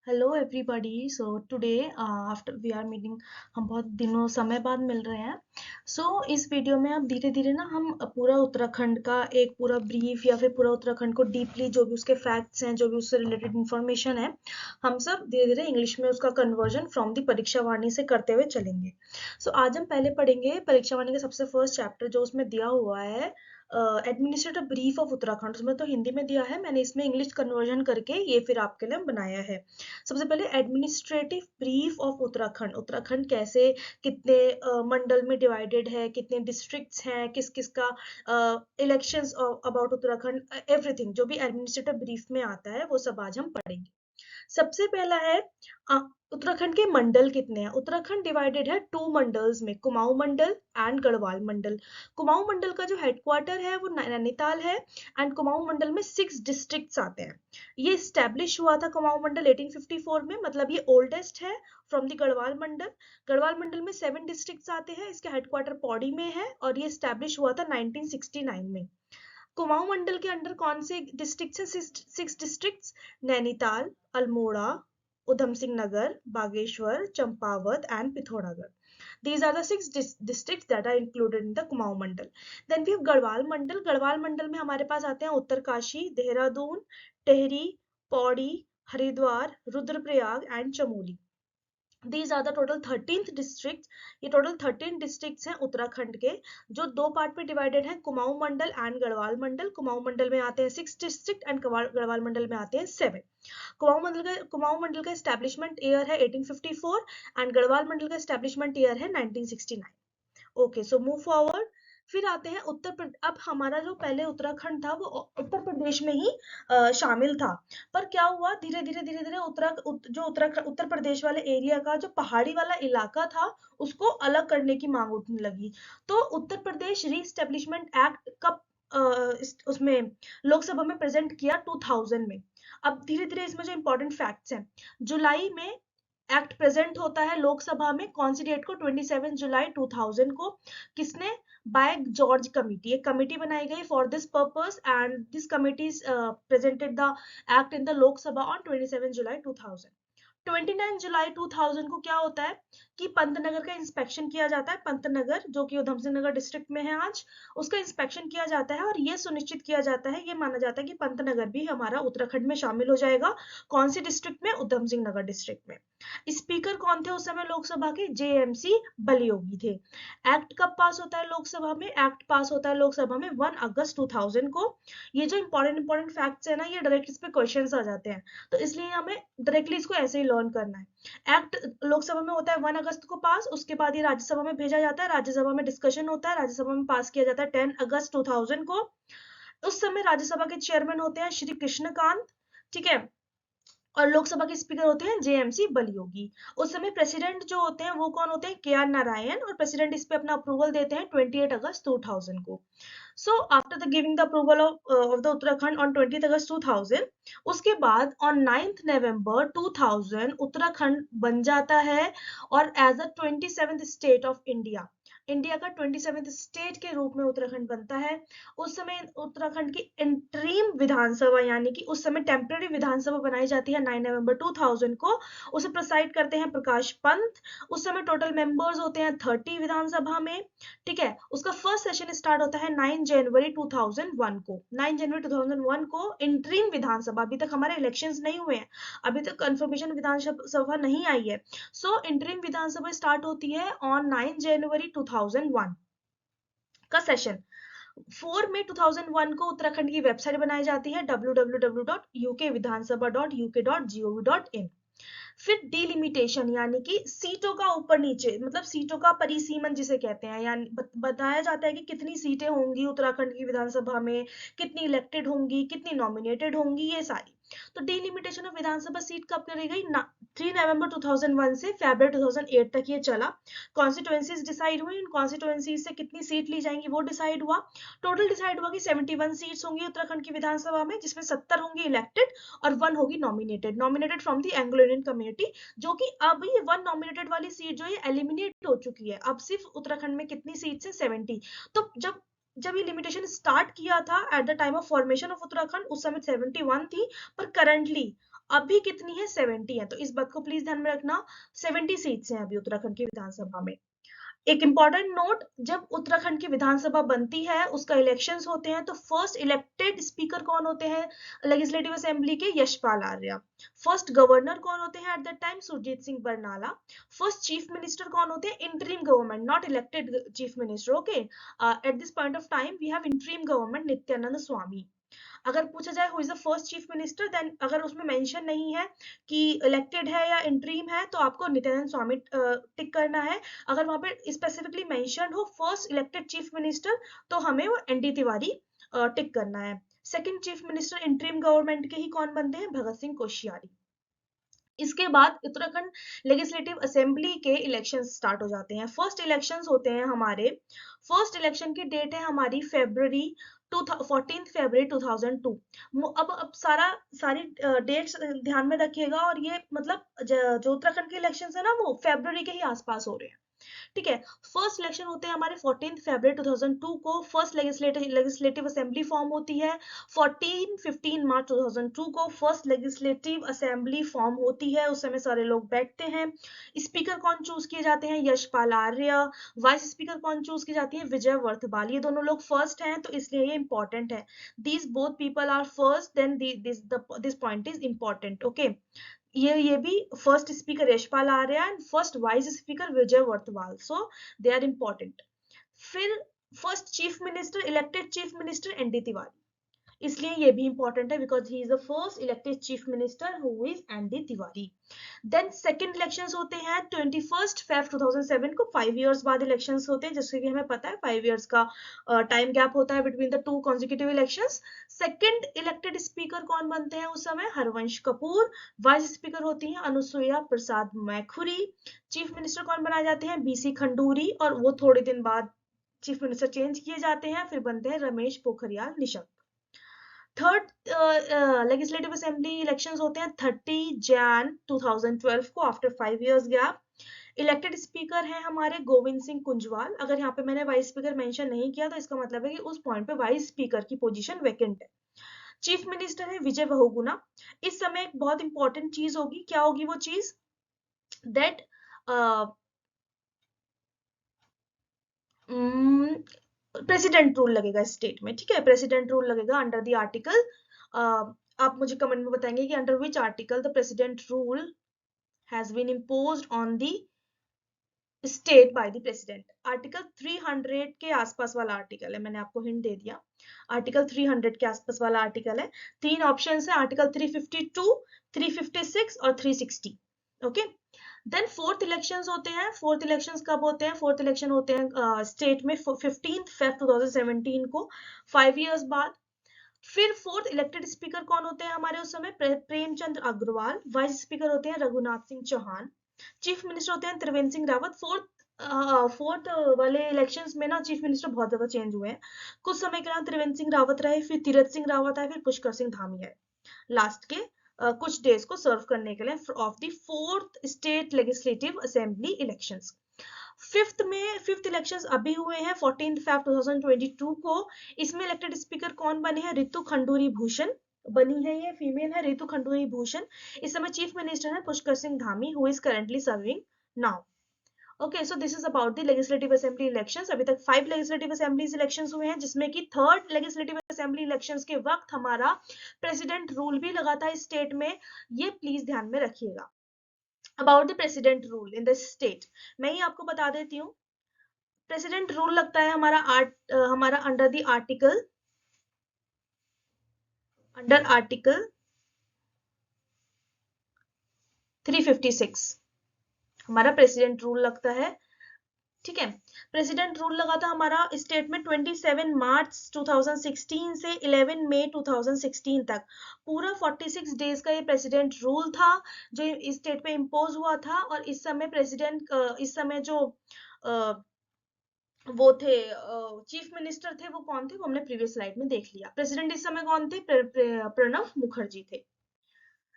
Hello everybody. So today after we are meeting, हम बहुत दिनों समय बाद मिल रहे हैं। इस वीडियो में अब धीरे धीरे ना हम पूरा उत्तराखंड का एक पूरा ब्रीफ या फिर पूरा उत्तराखंड को डीपली जो भी उसके फैक्ट्स हैं, जो भी उससे रिलेटेड इन्फॉर्मेशन है, हम सब धीरे धीरे इंग्लिश में उसका कन्वर्जन फ्रॉम द परीक्षा वाणी से करते हुए चलेंगे। आज हम पहले पढ़ेंगे परीक्षा वाणी का सबसे फर्स्ट चैप्टर जो उसमें दिया हुआ है, एडमिनिस्ट्रेटिव ब्रीफ ऑफ उत्तराखंड। उसमें तो हिंदी में दिया है, मैंने इसमें इंग्लिश कन्वर्जन करके ये फिर आपके लिए बनाया है। सबसे पहले administrative brief of Uttarakhand. Uttarakhand कैसे, कितने मंडल में डिवाइडेड है, कितने डिस्ट्रिक्ट्स हैं, किस किस का इलेक्शंस अबाउट उत्तराखंड, एवरीथिंग जो भी एडमिनिस्ट्रेटिव ब्रीफ में आता है वो सब आज हम पढ़ेंगे। सबसे पहला है उत्तराखंड के मंडल कितने हैं। उत्तराखंड डिवाइडेड है 2 मंडल्स में, कुमाऊं मंडल एंड गढ़वाल मंडल। कुमाऊं मंडल का जो हेडक्वार्टर है वो नैनीताल है एंड कुमाऊं मंडल में 6 डिस्ट्रिक्ट्स आते हैं। ये स्टैब्लिश हुआ था कुमाऊं मंडल 1854 में, मतलब ये ओल्डेस्ट है फ्रॉम द गढ़वाल मंडल। गढ़वाल मंडल में 7 डिस्ट्रिक्ट्स आते हैं, इसका हेडक्वार्टर पौड़ी में है और ये स्टैब्लिश हुआ था 1969 में। कुमाऊं मंडल के अंडर कौन से डिस्ट्रिक्ट है? 6 districts, Nainital, Almora, Udham Singh Nagar, Bageshwar, Champawat and Pithoragarh. These are the 6 districts that are included in the Kumaon Mandal. Then we have Garhwal Mandal. Garhwal Mandal में हमारे पास आते हैं Uttarkashi, Dehradun, Tehri, Pauri, Haridwar, Rudraprayag and Chamoli. These are the total 13th districts. ये टोटल 13 डिस्ट्रिक्ट्स हैं उत्तराखंड के, जो दो पार्ट में डिवाइडेड है, कुमाऊं मंडल एंड गढ़वाल मंडल। कुमाऊं मंडल में आते हैं 6 डिस्ट्रिक्ट एंड गढ़वाल मंडल में आते हैं 7। कुमाऊं मंडल का एस्टेब्लिशमेंट ईयर है 1854 एंड गढ़वाल मंडल का एस्टेब्लिशमेंट ईयर है 1969। Okay, so move forward. फिर आते हैं उत्तर प्रदेश। अब हमारा जो पहले उत्तराखंड था वो उत्तर प्रदेश में ही शामिल था, पर क्या हुआ, धीरे धीरे धीरे धीरे उत्तर प्रदेश वाले एरिया का जो पहाड़ी वाला इलाका था उसको अलग करने की मांग उठने लगी। तो उत्तर प्रदेश रीस्टेब्लिशमेंट एक्ट कब उसमें लोकसभा में प्रेजेंट किया? 2000 में। अब धीरे धीरे इसमें जो इंपॉर्टेंट फैक्ट्स हैं, जुलाई में एक्ट प्रेजेंट होता है लोकसभा में, कौन सी डेट को? 27 जुलाई 2000 को। किसने? By George committee. एक कमिटी बनाई गई for this purpose and this committee presented the act in the Lok Sabha on 27 जुलाई 2000। 29 जुलाई 2000 को क्या होता है कि पंतनगर का इंस्पेक्शन किया जाता है। पंतनगर जो कि उधम सिंह नगर डिस्ट्रिक्ट में है आज, उसका इंस्पेक्शन किया जाता है और ये सुनिश्चित किया जाता है, ये माना जाता है कि पंतनगर भी हमारा उत्तराखंड में शामिल हो जाएगा। कौन सी डिस्ट्रिक्ट में? उधम सिंह नगर डिस्ट्रिक्ट में। स्पीकर कौन थे उस समय लोकसभा के? जेएमसी बलियोगी थे। एक्ट कब पास होता है लोकसभा में? एक्ट पास होता है लोकसभा में 1 अगस्त 2000 को। ये जो इंपॉर्टेंट फैक्ट्स है ना, ये डायरेक्ट इस पे क्वेश्चंस आ जाते हैं, तो इसलिए हमें डायरेक्टली इसको ऐसे ही लर्न करना है। एक्ट लोकसभा में होता है 1 अगस्त को पास, उसके बाद ये राज्यसभा में भेजा जाता है, राज्यसभा में डिस्कशन होता है, राज्यसभा में पास किया जाता है 10 अगस्त 2000 को। उस समय राज्यसभा के चेयरमैन होते हैं श्री कृष्णकांत, ठीक है, और लोकसभा के स्पीकर होते हैं जेएमसी बलियोगी। उस समय प्रेसिडेंट जो होते हैं वो कौन होते हैं? के आर नारायण, और प्रेसिडेंट इस पे अपना अप्रूवल देते हैं 28 अगस्त 2000 को। So after the giving the approval of the Uttarakhand on 20 अगस्त 2000, उसके बाद ऑन 9 नवंबर 2000 उत्तराखंड बन जाता है और as a 27th state of India, India का 27th स्टेट के रूप में उत्तराखंड बनता है। उस समय उत्तराखंड की इंटरिम विधानसभा, यानी कि उस समय टेम्पररी विधानसभा बनाई जाती है 9 नवंबर 2000 को। उसे प्रेसाइड करते हैं प्रकाश पंत। उस समय टोटल मेंबर्स होते हैं 30 विधानसभा में, ठीक है। उसका फर्स्ट सेशन स्टार्ट होता है 9 जनवरी 2001 को। 9 जनवरी 2001 को इंटरिम विधानसभा, अभी तक हमारे इलेक्शंस नहीं हुए हैं, अभी तक कंफर्मेशन विधानसभा नहीं आई है। सो इंटरिम विधानसभा स्टार्ट होती है ऑन 9 जनवरी 2001 का सेशन। 4 मई 2001 को उत्तराखंड की वेबसाइट बनाई जाती है www.ukvidhansabha.uk.gov.in। फिर डिलिमिटेशन, यानी कि सीटों का ऊपर नीचे, मतलब सीटों का परिसीमन जिसे कहते हैं, यानी बताया जाता है कि कितनी सीटें होंगी उत्तराखंड की विधानसभा में, कितनी इलेक्टेड होंगी, कितनी नॉमिनेटेड होंगी, ये सारी। तो डिलिमिटेशन ऑफ विधानसभा सीट कब करी गई? 3 नवंबर 2001 से फरवरी 2008 तक ये चला। कॉन्स्टिट्यूएंसीज डिसाइड हुई, इन कॉन्स्टिट्यूएंसीज से कितनी सीट ली जाएंगी वो डिसाइड हुआ। टोटल डिसाइड हुआ कि 71 सीट्स होंगी उत्तराखंड की विधानसभा में, जिसमें 70 होंगी इलेक्टेड और 1 होगी nominated from the Anglo Indian community, जो कि अब ये 1 नॉमिनेटेड वाली सीट जो है एलिमिनेट हो चुकी है। अब सिर्फ उत्तराखंड में कितनी सीट्स है? 70। तो जब ये लिमिटेशन स्टार्ट किया था at the time of formation of Uttarakhand, उस समय 71 थी, पर करंटली अभी कितनी है, 70 है। तो इस बात को प्लीज ध्यान में रखना, 70 सीट्स हैं अभी उत्तराखंड की विधानसभा में। एक इंपॉर्टेंट नोट, जब उत्तराखंड की विधानसभा बनती है, उसका इलेक्शंस होते हैं, तो फर्स्ट इलेक्टेड स्पीकर कौन होते हैं लेजिस्लेटिव असेंबली के, यशपाल आर्य। फर्स्ट गवर्नर कौन होते हैं at that time, Surjit Singh Barnala. First chief minister कौन होते हैं, interim government, not elected chief minister, okay. At this point of time we have interim government, Nityanand Swami. अगर पूछा जाए who is the first chief minister, then अगर उसमें मेंशन नहीं है कि इलेक्टेड है या इंटरिम है, तो आपको नित्यानंद स्वामी टिक करना है। अगर वहां पे स्पेसिफिकली मेंशन हो फर्स्ट इलेक्टेड चीफ मिनिस्टर, तो हमें वो एनडी तिवारी टिक करना है। Second chief minister interim government के ही कौन बनते हैं, भगत सिंह कोश्यारी। इसके बाद उत्तराखंड लेजिस्लेटिव असेंबली के इलेक्शन स्टार्ट हो जाते हैं। फर्स्ट इलेक्शंस होते हैं हमारे, फर्स्ट इलेक्शन की डेट है हमारी फेब्रवरी 14 फरवरी 2002। अब सारी डेट्स ध्यान में रखिएगा, और ये मतलब जो उत्तराखंड के इलेक्शंस है ना, वो फेब्रवरी के ही आसपास हो रहे हैं, ठीक है। फर्स्ट इलेक्शन होते हैं हमारे 14 फरवरी 2002 को। फर्स्ट लेजिस्लेटिव असेंबली फॉर्म होती है 15 मार्च 2002 को। फर्स्ट लेजिस्लेटिव असेंबली फॉर्म होती है, उस समय सारे लोग बैठते हैं। स्पीकर कौन चूज किए जाते हैं, यशपाल आर्य। वाइस स्पीकर कौन चूज की जाती है, विजय वर्धवाल। ये दोनों लोग फर्स्ट हैं, तो इसलिए ये इंपॉर्टेंट है। These both people are first, then this point is important, okay. ये भी first speaker Yashpal Arya and first vice speaker Vijay Barthwal, so they are important. फिर first chief minister, elected chief minister ND Tiwari, इसलिए ये भी इंपॉर्टेंट है, because he is the first elected chief minister who is ND Tiwari. Then second elections होते हैं 21 Feb 2007 को, 5 years बाद elections होते हैं, जैसे कि हमें पता है 5 इयर्स का टाइम गैप होता है between the two consecutive elections. Second elected speaker कौन बनते हैं उस समय, हरवंश कपूर। वाइस स्पीकर होती हैं अनुसुईया प्रसाद मैखुरी। चीफ मिनिस्टर कौन बनाए जाते हैं, बीसी खंडूरी, और वो थोड़े दिन बाद चीफ मिनिस्टर चेंज किए जाते हैं, फिर बनते हैं Ramesh Pokhriyal Nishank. Third legislative assembly elections होते हैं 30 जैन 2012 को, after 5 years gap. Elected speaker हैं हमारे गोविंद सिंह कुंजवाल। अगर यहाँ पे मैंने वाइस स्पीकर मेंशन नहीं किया, तो इसका मतलब है कि उस पॉइंट पे वाइस स्पीकर की पोजीशन वैकेंट है। चीफ मिनिस्टर है विजय बहुगुणा। इस समय एक बहुत इंपॉर्टेंट चीज होगी, क्या होगी वो चीज, दैट प्रेसिडेंट रूल लगेगा स्टेट में, ठीक है। प्रेसिडेंट रूल लगेगा अंडर द आर्टिकल, आप मुझे कमेंट में बताएंगे कि under which article the president rule has been imposed on the state by the president. Article 300 के आसपास वाला आर्टिकल है, मैंने आपको हिंट दे दिया। आर्टिकल 300 के आसपास वाला आर्टिकल है। तीन ऑप्शंस है, आर्टिकल 352, 356 और 360, ओके। देन फोर्थ इलेक्शंस होते हैं। फोर्थ इलेक्शंस कब होते हैं, फोर्थ इलेक्शन होते हैं स्टेट में 15 फेब 2017 को, 5 इयर्स बाद। फिर फोर्थ इलेक्टेड स्पीकर कौन होते हैं हमारे उस समय, प्रेमचंद्र अग्रवाल। वाइस स्पीकर होते हैं रघुनाथ सिंह चौहान। चीफ मिनिस्टर होते हैं त्रिवेंद्र सिंह रावत। फोर्थ वाले इलेक्शंस में ना चीफ मिनिस्टर बहुत ज्यादा चेंज हुए हैं। कुछ समय के लिए त्रिवेंद्र सिंह रावत रहे, फिर तीरथ सिंह रावत आए, फिर पुष्कर सिंह धामी आए लास्ट के कुछ डेज को सर्व करने के लिए of the fourth state legislative assembly elections. Fifth elections अभी हुए हैं 14 फेब 2022 को। इसमें इलेक्टेड स्पीकर कौन बने हैं, रितु खंडूरी भूषण बनी है, ये फीमेल है रितु खंडूरी भूषण। इस समय चीफ मिनिस्टर है Pushkar Singh Dhami, who is currently serving now. Okay, so this is about the legislative assembly elections. अभी तक 5 लेजिस्लेटिव असेंबलीज इलेक्शंस हुए हैं, जिसमें कि थर्ड लेजिस्लेटिव असेंबली इलेक्शंस के वक्त हमारा प्रेसिडेंट रूल भी लगा था इस स्टेट में, ये प्लीज ध्यान में रखिएगा। About the president rule in the state, मैं ही आपको बता देती हूँ। प्रेसिडेंट रूल लगता है हमारा अंडर आर्टिकल 356 हमारा प्रेसिडेंट रूल लगता है, ठीक है। प्रेसिडेंट रूल लगा था हमारा स्टेट में 27 मार्च 2016 से 11 मई 2016 तक। पूरा 46 डेज का ये प्रेसिडेंट रूल था जो इस स्टेट पे इम्पोज हुआ था। और इस समय जो वो थे चीफ मिनिस्टर थे, वो कौन थे, वो हमने प्रीवियस स्लाइड में देख लिया। प्रेसिडेंट इस समय कौन थे, प्रणब मुखर्जी थे।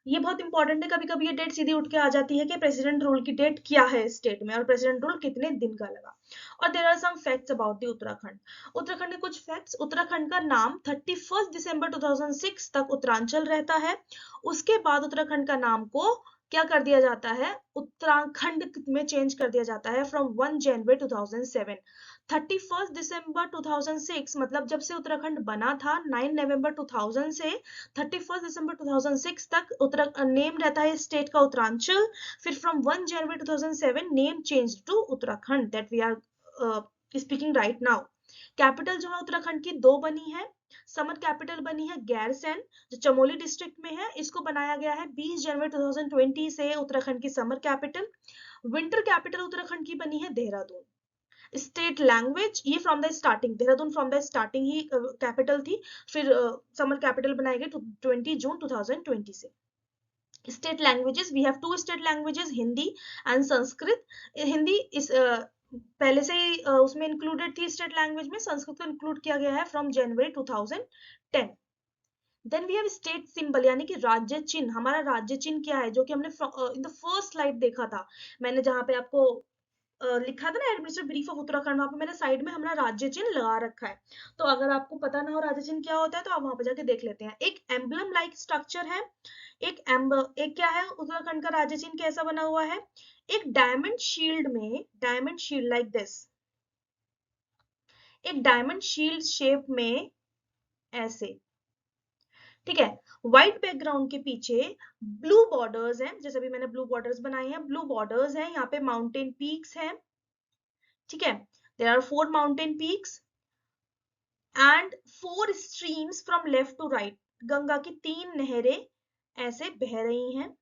ये बहुत इंपॉर्टेंट है, कभी कभी ये डेट सीधी उठ के आ जाती है कि प्रेसिडेंट रूल की डेट क्या है स्टेट में और प्रेसिडेंट रूल कितने दिन का लगा। और there are some facts about the Uttarakhand. Uttarakhand के कुछ फैक्ट्स। उत्तराखंड का नाम 31 दिसंबर 2006 तक उत्तरांचल रहता है। उसके बाद उत्तराखंड का नाम को क्या कर दिया जाता है, उत्तराखंड में चेंज कर दिया जाता है फ्रॉम 1 जनवरी 2007। 31 दिसंबर 2006 मतलब जब से उत्तराखंड बना था 9 नवंबर 2000 से 31 दिसंबर 2006 तक नेम रहता है स्टेट का उत्तरांचल। फिर from 1 January 2007 name change to Uttarakhand that we are speaking right now. Capital जो है उत्तराखंड की दो बनी है। समर कैपिटल बनी है गैरसैंण जो चमोली डिस्ट्रिक्ट में है, इसको बनाया गया है 20 जनवरी 2020 से उत्तराखंड की summer capital. Winter capital Uttarakhand की बनी है देहरादून। स्टेट लैंग्वेज ये from the starting, Dehradun from the starting he capital थी, फिर समर कैपिटल बनाई गई 20 जून 2020 से। State languages we have two state languages, Hindi and Sanskrit. Hindi इस पहले से ही उसमें इंक्लूडेड थी स्टेट लैंग्वेज में, संस्कृत को इंक्लूड किया गया है from January 2010। Then we have state symbol यानी कि राज्य चिन्ह। हमारा राज्य चिन्ह क्या है, जो कि हमने इन द फर्स्ट स्लाइड देखा था, मैंने जहां पे आपको लिखा था ना एडमिनिस्ट्रेटिव ब्रीफ ऑफ उत्तराखंड, वहां पे मैंने साइड में हमारा राज्य चिन्ह लगा रखा है। तो अगर आपको पता ना हो राज्य चिन्ह क्या होता है तो आप वहां पे जाके देख लेते हैं। एक एम्बलम लाइक स्ट्रक्चर है। एक क्या है उत्तराखंड का राज्य चिन्ह कैसा बना हुआ है, एक डायमंड शील्ड में, डायमंड शील्ड लाइक दिस, एक डायमंड शील्ड शेप में ऐसे, ठीक है। व्हाइट बैकग्राउंड के पीछे ब्लू बॉर्डर्स हैं, जैसे भी मैंने ब्लू बॉर्डर्स बनाए हैं, ब्लू बॉर्डर्स हैं, यहाँ पे माउंटेन पीक्स हैं, ठीक है। There are 4 mountain peaks and 4 streams from left to right. Ganga की 3 नहरें ऐसे बह रही हैं,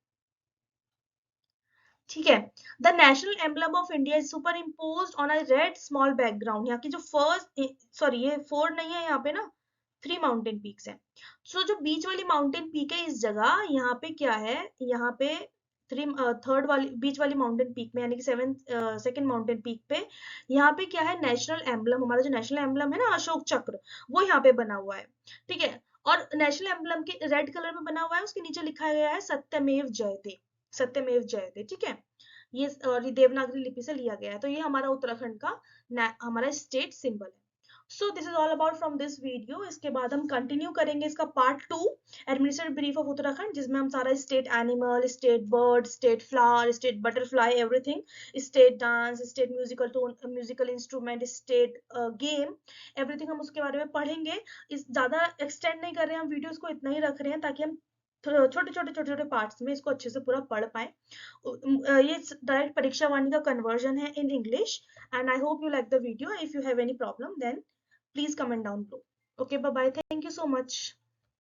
ठीक है। The national emblem of India is super impose on a red small background. यहाँ की जो फर्स्ट, सॉरी ये 4 नहीं है यहाँ पे ना, 3 माउंटेन पीक्स है। सो जो बीच वाली माउंटेन पीक है इस जगह, यहाँ पे क्या है, यहाँ पे थर्ड वाली बीच वाली माउंटेन पीक में यानी कि सेकंड माउंटेन पीक पे, यहाँ पे क्या है, नेशनल एम्बलम, हमारा जो नेशनल एम्बलम है ना अशोक चक्र, वो यहाँ पे बना हुआ है, ठीक है। और नेशनल एम्बलम के रेड कलर में बना हुआ है, उसके नीचे लिखा गया है सत्यमेव जयते, सत्यमेव जयते, ठीक है। ये देवनागरी लिपि से लिया गया है। तो ये हमारा उत्तराखंड का हमारा स्टेट सिंबल है। So this is all about from this video. इसके बाद हम कंटिन्यू करेंगे इसका part 2 administrative brief of Uttarakhand, जिसमें हम सारा state animal, state bird, state flower, state butterfly, everything, state dance, state musical tone, musical instrument, state game, everything हम उसके बारे में पढ़ेंगे। इस ज्यादा एक्सटेंड नहीं कर रहे हैं हम वीडियोस को, इतना ही रख रहे हैं ताकि हम छोटे छोटे पार्ट्स में इसको अच्छे से पूरा पढ़ पाए। ये डायरेक्ट परीक्षा वाणी का कन्वर्जन है in English. And I hope you like the video. If you have any problem then please comment down below. Okay, bye bye, thank you so much.